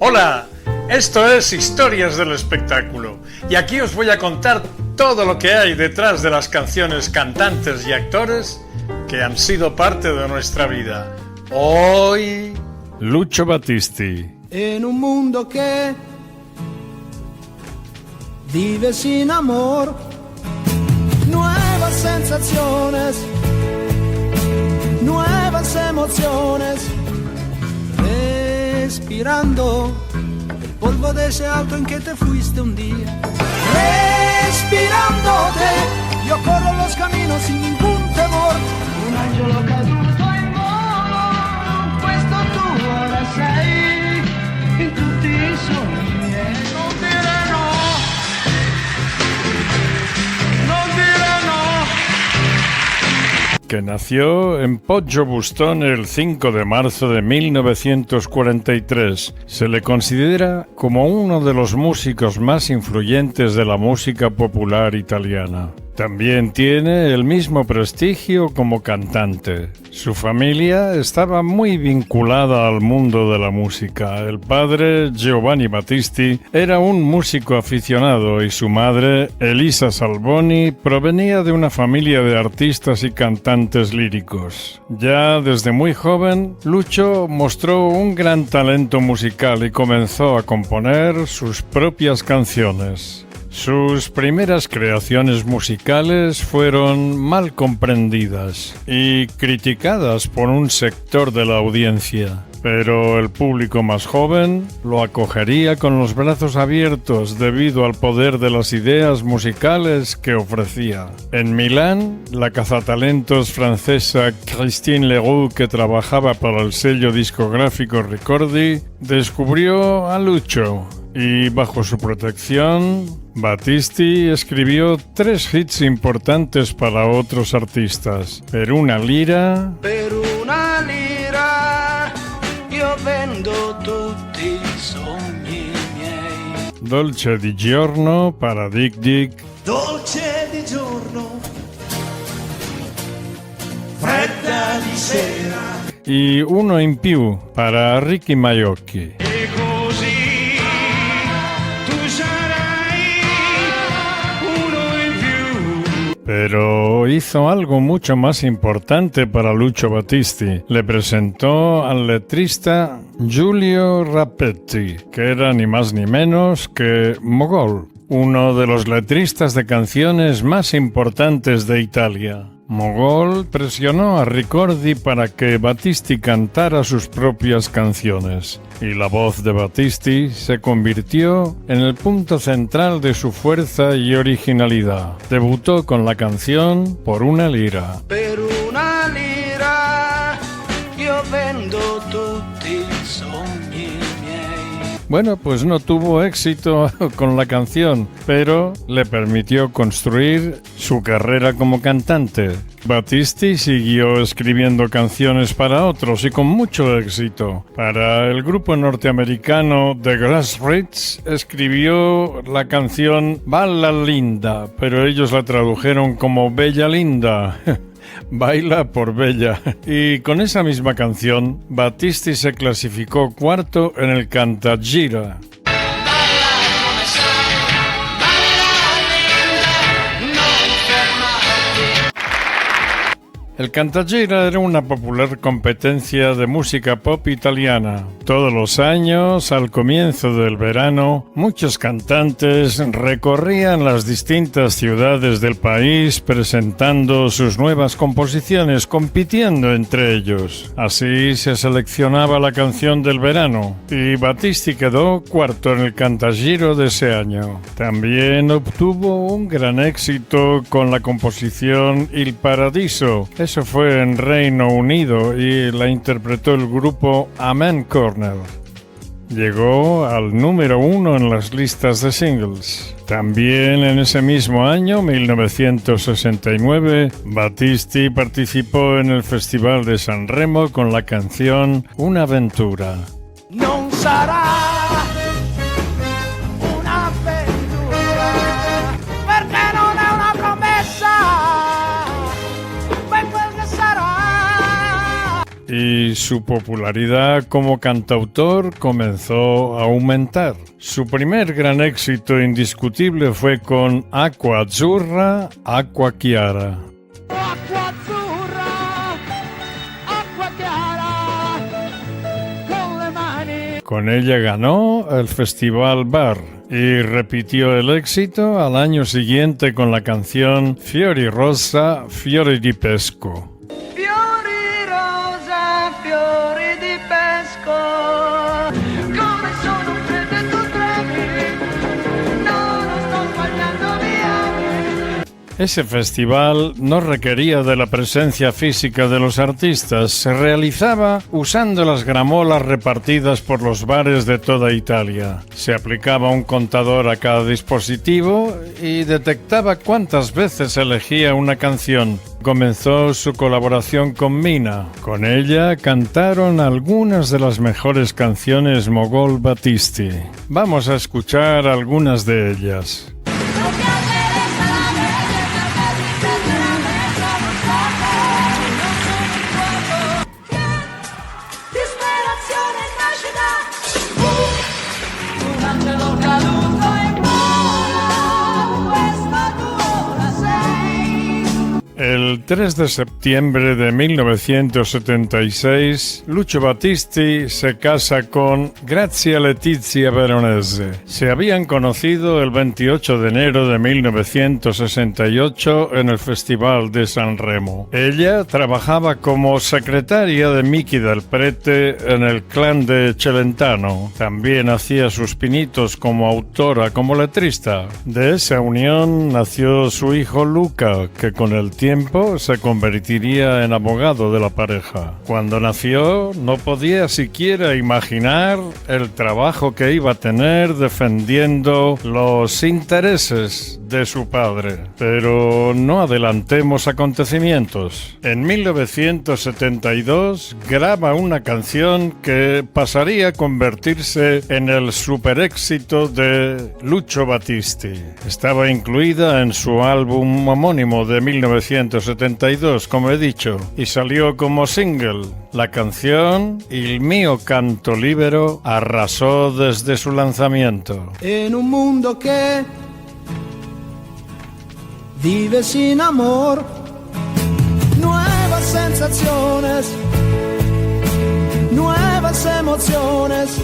Hola, esto es Historias del Espectáculo y aquí os voy a contar todo lo que hay detrás de las canciones, cantantes y actores que han sido parte de nuestra vida. Hoy, Lucio Battisti. En un mundo que vive sin amor, nuevas sensaciones, nuevas emociones, respirando el polvo de ese auto en que te fuiste un día. Respirándote, yo corro los caminos sin ningún temor. Un angelo caduto in volo, questo tu ora sei in tutti i sogni miei. Non dire no, non dire no. Que nació en Poggio Bustone el 5 de marzo de 1943. Se le considera como uno de los músicos más influyentes de la música popular italiana. También tiene el mismo prestigio como cantante. Su familia estaba muy vinculada al mundo de la música. El padre, Giovanni Battisti, era un músico aficionado y su madre, Elisa Salvoni, provenía de una familia de artistas y cantantes líricos. Ya desde muy joven, Lucio mostró un gran talento musical y comenzó a componer sus propias canciones. Sus primeras creaciones musicales fueron mal comprendidas y criticadas por un sector de la audiencia, pero el público más joven lo acogería con los brazos abiertos debido al poder de las ideas musicales que ofrecía. En Milán, la cazatalentos francesa Christine Leroux, que trabajaba para el sello discográfico Ricordi, descubrió a Lucio y bajo su protección, Battisti escribió 3 hits importantes para otros artistas. Per una lira, io vendo tutti i sogni miei. Dolce di giorno para Dick Dick, Dolce di giorno, fredda di sera. y Uno in più para Ricky Maiocchi. Pero hizo algo mucho más importante para Lucio Battisti. Le presentó al letrista Giulio Rapetti, que era ni más ni menos que Mogol, uno de los letristas de canciones más importantes de Italia. Mogol presionó a Ricordi para que Battisti cantara sus propias canciones, y la voz de Battisti se convirtió en el punto central de su fuerza y originalidad. Debutó con la canción Por una lira. Per una lira, io vendo tutti i sogni miei. Bueno, pues no tuvo éxito con la canción, pero le permitió construir su carrera como cantante. Battisti siguió escribiendo canciones para otros y con mucho éxito. Para el grupo norteamericano The Grassroots escribió la canción Balla Linda, pero ellos la tradujeron como Bella Linda. Baila por Bella. Y con esa misma canción, Battisti se clasificó cuarto en el Cantagira. El Cantagira era una popular competencia de música pop italiana. Todos los años, al comienzo del verano, muchos cantantes recorrían las distintas ciudades del país presentando sus nuevas composiciones, compitiendo entre ellos. Así se seleccionaba la canción del verano y Battisti quedó cuarto en el Cantagiro de ese año. También obtuvo un gran éxito con la composición Il Paradiso. Eso fue en Reino Unido y la interpretó el grupo Amen Corner. Llegó al número 1 en las listas de singles. También en ese mismo año, 1969, Battisti participó en el Festival de Sanremo con la canción Un'avventura. Non sarà un'avventura, perché non è una promessa, ma è quel che sarà. y su popularidad como cantautor comenzó a aumentar. Su primer gran éxito indiscutible fue con Acqua Azzurra, Acqua Chiara. Acqua azzurra, acqua chiara, con le mani. Con ella ganó el Festival Bar y repitió el éxito al año siguiente con la canción Fiori Rosa, Fiori di Pesco. Fiori rosa, fiori di pesco, come sono fredde tu tremi, no, non sto sbagliando via. Ese festival no requería de la presencia física de los artistas, se realizaba usando las gramolas repartidas por los bares de toda Italia. Se aplicaba un contador a cada dispositivo y detectaba cuántas veces elegía una canción. Comenzó su colaboración con Mina. Con ella cantaron algunas de las mejores canciones Mogol Battisti. Vamos a escuchar algunas de ellas. Disperazione nasce da un angelo caduto in volo, questa tu ora sei. El 3 de septiembre de 1976, Lucio Battisti se casa con Grazia Letizia Veronese. Se habían conocido el 28 de enero de 1968 en el Festival de Sanremo. Ella trabajaba como secretaria de Mickey del Prete en el clan de Celentano. También hacía sus pinitos como autora, como letrista. De esa unión nació su hijo Luca, que con el tiempo se convertiría en abogado de la pareja. Cuando nació, no podía siquiera imaginar el trabajo que iba a tener defendiendo los intereses de su padre. Pero no adelantemos acontecimientos. En 1972 graba una canción que pasaría a convertirse en el superéxito de Lucio Battisti. Estaba incluida en su álbum homónimo de 1972, como he dicho, y salió como single. La canción Il mio canto libero arrasó desde su lanzamiento. En un mundo que vive sin amor, nuevas sensaciones, nuevas emociones.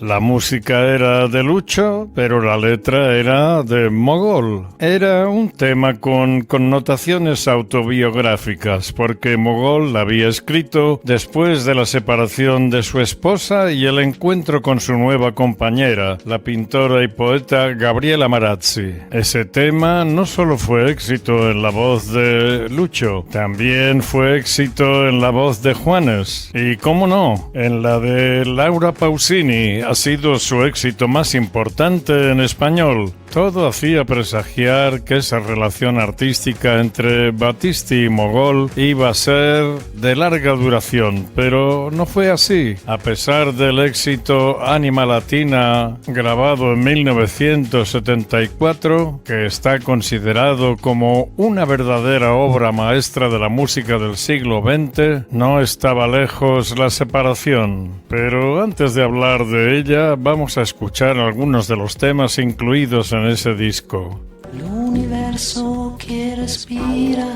La música era de Lucio, pero la letra era de Mogol. Era un tema con connotaciones autobiográficas, porque Mogol la había escrito después de la separación de su esposa y el encuentro con su nueva compañera, la pintora y poeta Gabriela Marazzi. Ese tema no solo fue éxito en la voz de Lucio, también fue éxito en la voz de Juanes, y cómo no, en la de Laura Pausini. Ha sido su éxito más importante en español. Todo hacía presagiar que esa relación artística entre Battisti y Mogol iba a ser de larga duración, pero no fue así. A pesar del éxito Anima Latina, grabado en 1974, que está considerado como una verdadera obra maestra de la música del siglo XX, no estaba lejos la separación. Pero antes de hablar de ella, vamos a escuchar algunos de los temas incluidos en ese disco. L'universo che respira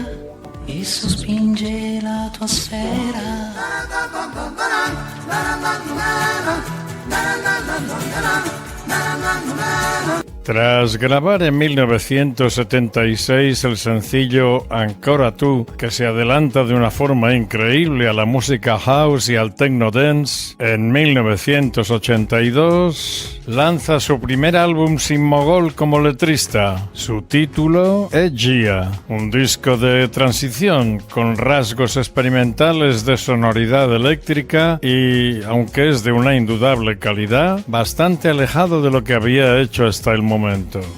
e sospinge la tua sfera. Tras grabar en 1976 el sencillo Ancora tú, que se adelanta de una forma increíble a la música house y al techno dance, en 1982 lanza su primer álbum sin Mogol como letrista. Su título es Gia, un disco de transición con rasgos experimentales de sonoridad eléctrica y, aunque es de una indudable calidad, bastante alejado de lo que había hecho hasta el momento.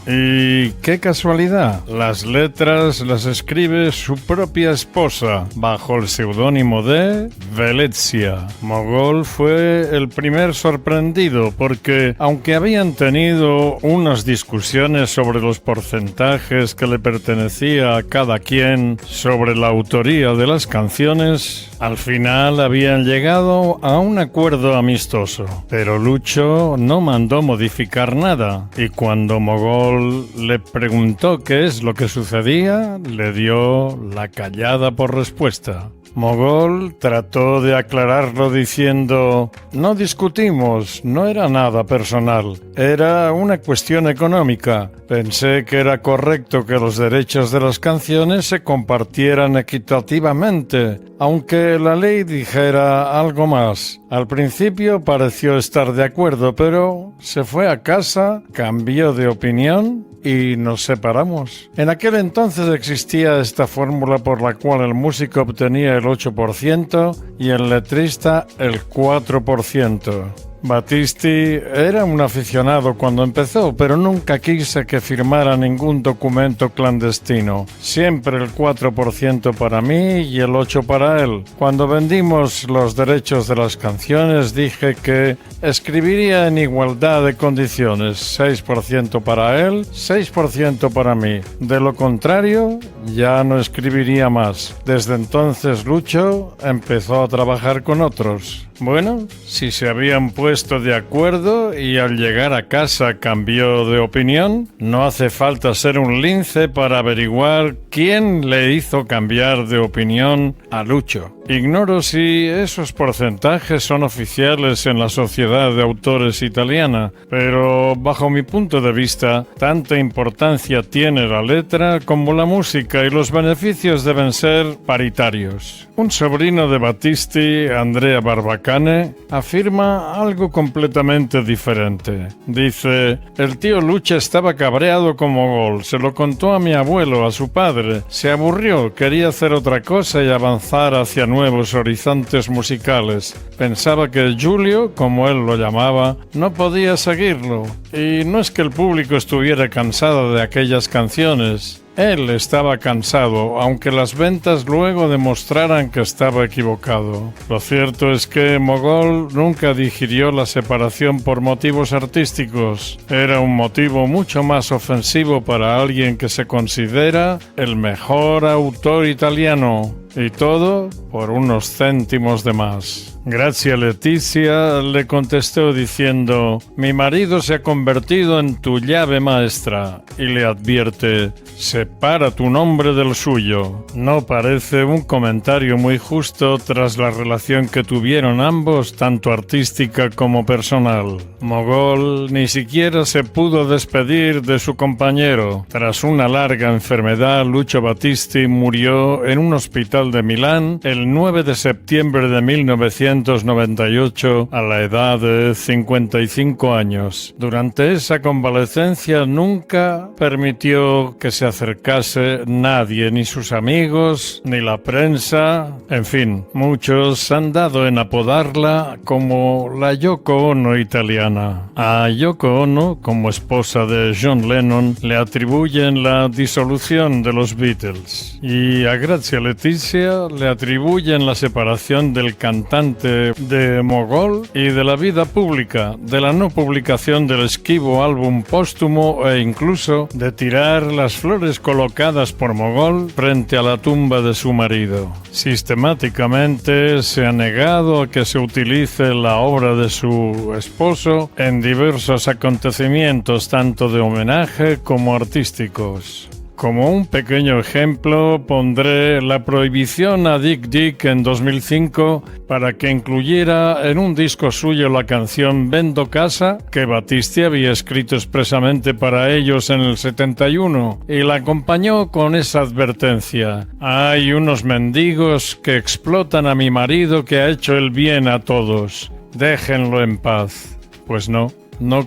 Y qué casualidad, las letras las escribe su propia esposa bajo el seudónimo de Velezia. Mogol fue el primer sorprendido porque, aunque habían tenido unas discusiones sobre los porcentajes que le pertenecía a cada quien sobre la autoría de las canciones, Al final habían llegado a un acuerdo amistoso, pero Lucho no mandó modificar nada y cuando Mogol le preguntó qué es lo que sucedía, le dio la callada por respuesta. Mogol trató de aclararlo diciendo: no discutimos, no era nada personal, era una cuestión económica. Pensé que era correcto que los derechos de las canciones se compartieran equitativamente, aunque la ley dijera algo más. Al principio pareció estar de acuerdo, pero se fue a casa, cambió de opinión y nos separamos. En aquel entonces existía esta fórmula por la cual el músico obtenía el 8% y el letrista el 4%. Battisti era un aficionado cuando empezó, pero nunca quise que firmara ningún documento clandestino. Siempre el 4% para mí y el 8% para él. Cuando vendimos los derechos de las canciones dije que escribiría en igualdad de condiciones, 6% para él, 6% para mí. De lo contrario, ya no escribiría más. Desde entonces Lucho empezó a trabajar con otros. Bueno, si se habían puesto de acuerdo y al llegar a casa cambió de opinión, no hace falta ser un lince para averiguar quién le hizo cambiar de opinión a Lucho. Ignoro si esos porcentajes son oficiales en la Sociedad de Autores Italiana, pero bajo mi punto de vista, tanta importancia tiene la letra como la música y los beneficios deben ser paritarios. Un sobrino de Battisti, Andrea Barbacane, afirma algo completamente diferente. Dice: el tío Lucho estaba cabreado con Mogol, se lo contó a mi abuelo, a su padre, se aburrió, quería hacer otra cosa y avanzar hacia nuevos horizontes musicales. Pensaba que Giulio, como él lo llamaba, no podía seguirlo. Y no es que el público estuviera cansado de aquellas canciones. Él estaba cansado, aunque las ventas luego demostraran que estaba equivocado. Lo cierto es que Mogol nunca digirió la separación por motivos artísticos. Era un motivo mucho más ofensivo para alguien que se considera el mejor autor italiano. Y todo por unos céntimos de más. Grazia Letizia le contestó diciendo: mi marido se ha convertido en tu llave maestra, y le advierte: separa tu nombre del suyo. No parece un comentario muy justo tras la relación que tuvieron ambos, tanto artística como personal. Mogol ni siquiera se pudo despedir de su compañero. Tras una larga enfermedad, Lucio Battisti murió en un hospital de Milán el 9 de septiembre de 1998 a la edad de 55 años. Durante esa convalecencia nunca permitió que se acercase nadie, ni sus amigos, ni la prensa. En fin, muchos han dado en apodarla como la Yoko Ono italiana. A Yoko Ono, como esposa de John Lennon, le atribuyen la disolución de los Beatles. Y a Grazia Letizia le atribuyen la separación del cantante de Mogol y de la vida pública, de la no publicación del esquivo álbum póstumo e incluso de tirar las flores colocadas por Mogol frente a la tumba de su marido. Sistemáticamente se ha negado a que se utilice la obra de su esposo en diversos acontecimientos, tanto de homenaje como artísticos. Como un pequeño ejemplo, pondré la prohibición a Dick Dick en 2005 para que incluyera en un disco suyo la canción Vendo Casa, que Battisti había escrito expresamente para ellos en el 71, y la acompañó con esa advertencia: hay unos mendigos que explotan a mi marido que ha hecho el bien a todos, déjenlo en paz. Pues no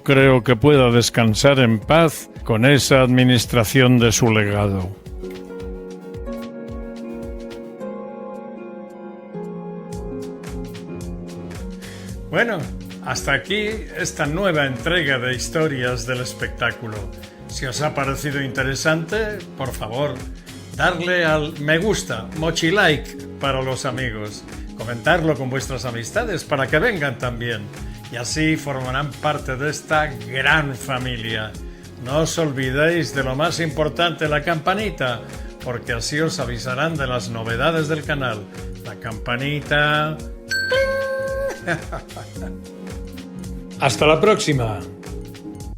creo que pueda descansar en paz con esa administración de su legado. Bueno, hasta aquí esta nueva entrega de Historias del Espectáculo. Si os ha parecido interesante, por favor, darle al me gusta, mochilike para los amigos, comentarlo con vuestras amistades para que vengan también. Y así formarán parte de esta gran familia. No os olvidéis de lo más importante, la campanita, porque así os avisarán de las novedades del canal. La campanita. Hasta la próxima.